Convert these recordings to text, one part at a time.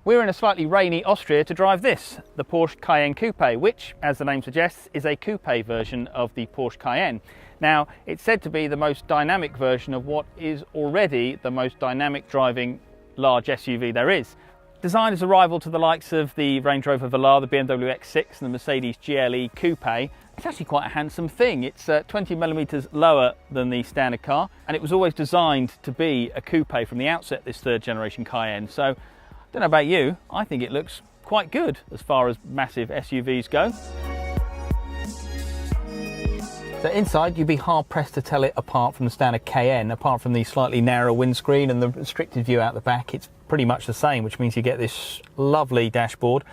We're in a slightly rainy Austria to drive this, the Porsche Cayenne Coupe, which, as the name suggests, is a coupe version of the Porsche Cayenne. Now, it's said to be the most dynamic version of what is already the most dynamic driving large SUV there is. Designed as a rival to the likes of the Range Rover Velar, the BMW X6 and the Mercedes GLE Coupe, it's actually quite a handsome thing. It's 20mm lower than the standard car, and it was always designed to be a coupe from the outset, this third generation Cayenne. So, I don't know about you, I think it looks quite good as far as massive SUVs go. So inside, you'd be hard pressed to tell it apart from the standard Cayenne. Apart from the slightly narrower windscreen and the restricted view out the back, it's pretty much the same, which means you get this lovely dashboard,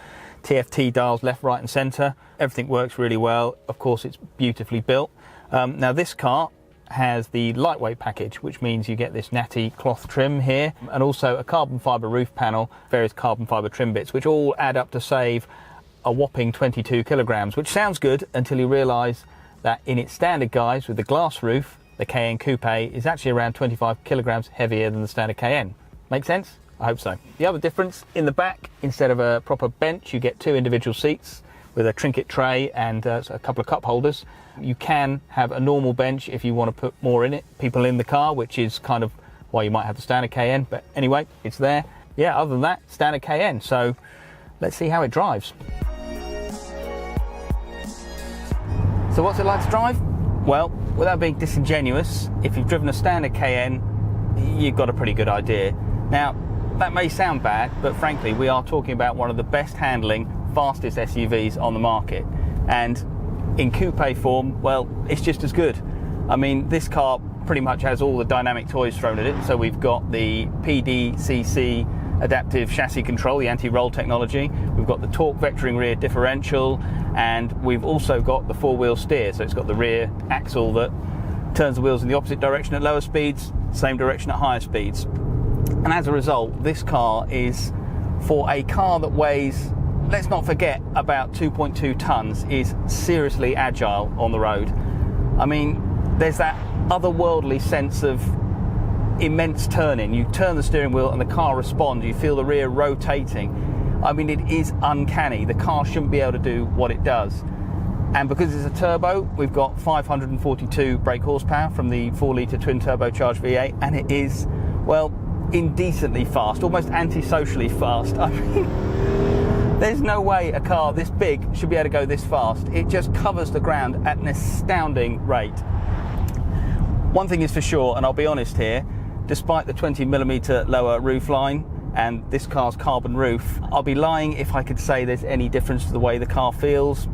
TFT dials left, right and centre. Everything works really well. Of course, it's beautifully built. Now this car has the lightweight package, which means you get this natty cloth trim here, and also a carbon fibre roof panel, various carbon fibre trim bits, which all add up to save a whopping 22 kilograms, which sounds good until you realise that in its standard guise with the glass roof, the Cayenne Coupe is actually around 25 kilograms heavier than the standard Cayenne. Make sense? I hope so. The other difference, in the back, instead of a proper bench, you get two individual seats with a trinket tray and a couple of cup holders. You can have a normal bench if you want to put more in it, people in the car, which is kind of why you might have the standard Cayenne, but anyway, it's there. Yeah, other than that, standard Cayenne. So let's see how it drives. So what's it like to drive? Well, without being disingenuous, if you've driven a standard Cayenne, you've got a pretty good idea. Now, that may sound bad, but frankly, we are talking about one of the best handling, fastest SUVs on the market. And in coupe form, well, it's just as good. I mean, this car pretty much has all the dynamic toys thrown at it. So we've got the PDCC adaptive chassis control, the anti-roll technology. We've got the torque vectoring rear differential, and we've also got the four-wheel steer. So it's got the rear axle that turns the wheels in the opposite direction at lower speeds, same direction at higher speeds. And as a result, this car is, for a car that weighs, let's not forget, about 2.2 tons, is seriously agile on the road. I mean, there's that otherworldly sense of immense turning. You turn the steering wheel and the car responds. You feel the rear rotating. I mean, it is uncanny. The car shouldn't be able to do what it does. And because it's a turbo, we've got 542 brake horsepower from the 4-litre twin turbocharged V8, and it is, well, indecently fast, almost antisocially fast. I mean, there's no way a car this big should be able to go this fast. It just covers the ground at an astounding rate. One thing is for sure, and I'll be honest here, despite the 20mm lower roof line and this car's carbon roof, I'll be lying if I could say there's any difference to the way the car feels.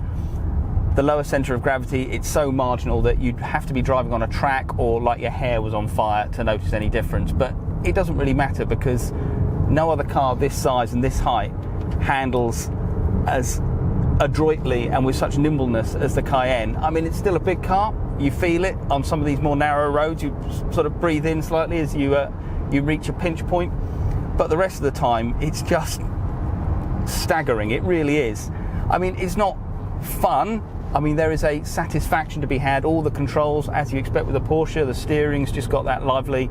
The lower centre of gravity, it's so marginal that you'd have to be driving on a track or like your hair was on fire to notice any difference. But it doesn't really matter because no other car this size and this height handles as adroitly and with such nimbleness as the Cayenne. I mean, it's still a big car. You feel it on some of these more narrow roads. You sort of breathe in slightly as you reach a pinch point. But the rest of the time, it's just staggering. It really is. I mean, it's not fun. I mean, there is a satisfaction to be had. All the controls, as you expect with a Porsche, the steering's just got that lively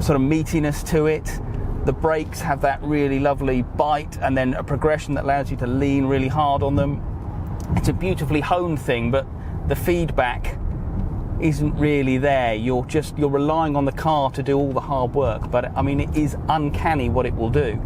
sort of meatiness to it. The brakes have that really lovely bite and then a progression that allows you to lean really hard on them. It's a beautifully honed thing, but the feedback isn't really there. You're relying on the car to do all the hard work. But I mean, it is uncanny what it will do.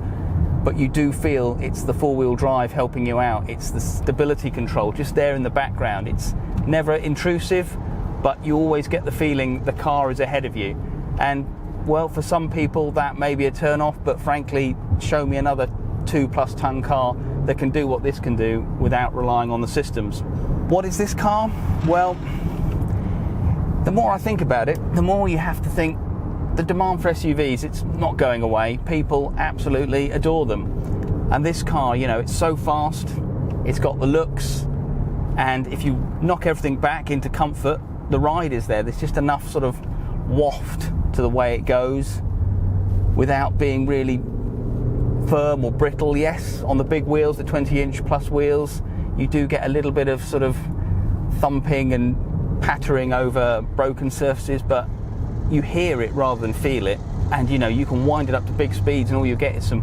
But you do feel it's the four-wheel drive helping you out. It's the stability control just there in the background. It's never intrusive, but you always get the feeling the car is ahead of you. And well, for some people that may be a turn-off, but frankly, show me another 2+ ton car that can do what this can do without relying on the systems. What is this car? Well, the more I think about it, the more you have to think the demand for SUVs, it's not going away. People absolutely adore them. And this car, you know, it's so fast, it's got the looks, and if you knock everything back into comfort, the ride is there. There's just enough sort of waft to the way it goes without being really firm or brittle. Yes, on the big wheels, the 20-inch plus wheels, you do get a little bit of sort of thumping and pattering over broken surfaces, but you hear it rather than feel it. And you know, you can wind it up to big speeds and all you get is some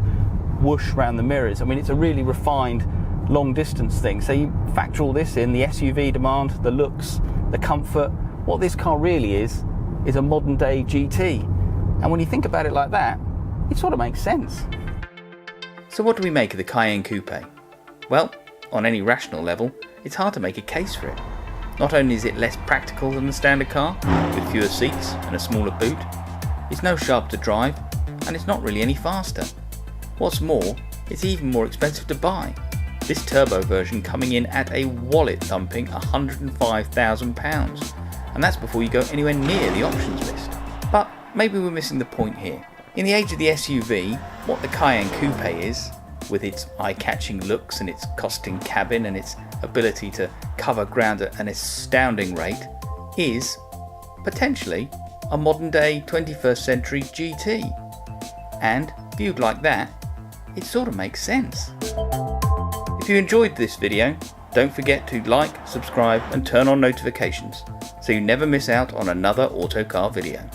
whoosh around the mirrors. I mean, it's a really refined long distance thing. So you factor all this in, the SUV demand, the looks, the comfort. What this car really is a modern day GT. And when you think about it like that, it sort of makes sense. So what do we make of the Cayenne Coupe? Well, on any rational level, it's hard to make a case for it. Not only is it less practical than the standard car, with fewer seats and a smaller boot, it's no sharp to drive, and it's not really any faster. What's more, it's even more expensive to buy. This turbo version coming in at a wallet-thumping £105,000, and that's before you go anywhere near the options list. But maybe we're missing the point here. In the age of the SUV, what the Cayenne Coupe is, with its eye-catching looks and its costing cabin and its ability to cover ground at an astounding rate, is potentially a modern-day 21st century GT. And viewed like that, it sort of makes sense. If you enjoyed this video, don't forget to like, subscribe and turn on notifications so you never miss out on another autocar video.